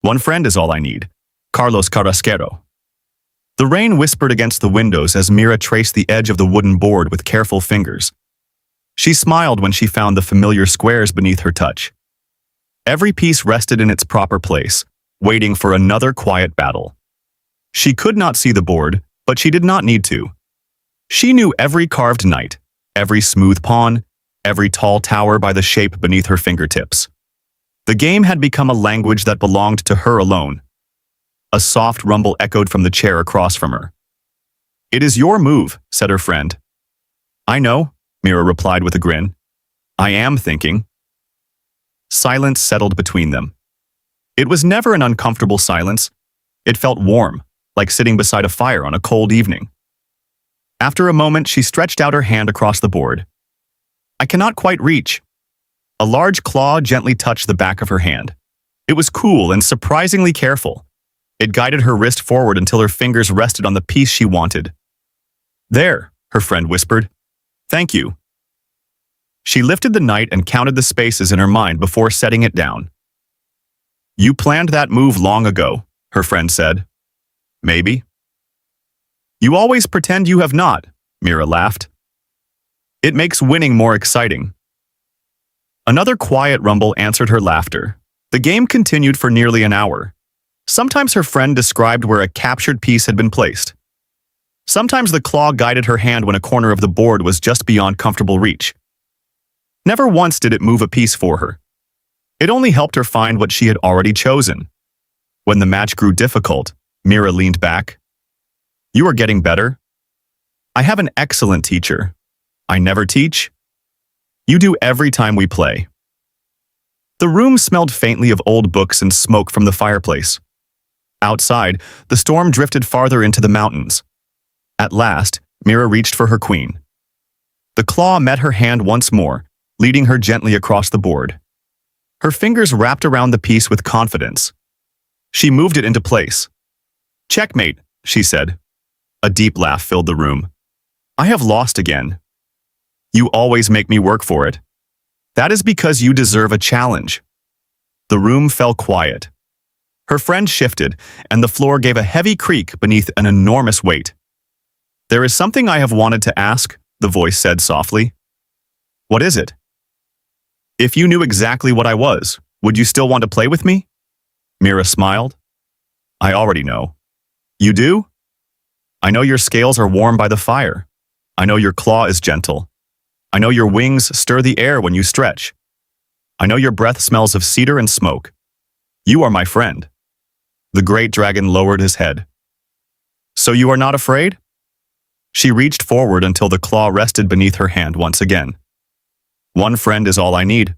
One friend is all I need. Carlos Carrasquero. The rain whispered against the windows as Mira traced the edge of the wooden board with careful fingers. She smiled when she found the familiar squares beneath her touch. Every piece rested in its proper place, waiting for another quiet battle. She could not see the board, but she did not need to. She knew every carved knight, every smooth pawn, every tall tower by the shape beneath her fingertips. The game had become a language that belonged to her alone. A soft rumble echoed from the chair across from her. "It is your move," said her friend. "I know," Mira replied with a grin. "I am thinking." Silence settled between them. It was never an uncomfortable silence. It felt warm, like sitting beside a fire on a cold evening. After a moment, she stretched out her hand across the board. "I cannot quite reach." A large claw gently touched the back of her hand. It was cool and surprisingly careful. It guided her wrist forward until her fingers rested on the piece she wanted. "There," her friend whispered. "Thank you." She lifted the knight and counted the spaces in her mind before setting it down. "You planned that move long ago," her friend said. "Maybe." "You always pretend you have not," Mira laughed. "It makes winning more exciting." Another quiet rumble answered her laughter. The game continued for nearly an hour. Sometimes her friend described where a captured piece had been placed. Sometimes the claw guided her hand when a corner of the board was just beyond comfortable reach. Never once did it move a piece for her. It only helped her find what she had already chosen. When the match grew difficult, Mira leaned back. "You are getting better." "I have an excellent teacher." "I never teach." "You do every time we play." The room smelled faintly of old books and smoke from the fireplace. Outside, the storm drifted farther into the mountains. At last, Mira reached for her queen. The claw met her hand once more, leading her gently across the board. Her fingers wrapped around the piece with confidence. She moved it into place. "Checkmate," she said. A deep laugh filled the room. "I have lost again." "You always make me work for it." "That is because you deserve a challenge." The room fell quiet. Her friend shifted, and the floor gave a heavy creak beneath an enormous weight. "There is something I have wanted to ask," the voice said softly. "What is it?" "If you knew exactly what I was, would you still want to play with me?" Mira smiled. "I already know." "You do?" "I know your scales are warm by the fire. I know your claw is gentle. I know your wings stir the air when you stretch. I know your breath smells of cedar and smoke. You are my friend." The great dragon lowered his head. "So you are not afraid?" She reached forward until the claw rested beneath her hand once again. "One friend is all I need."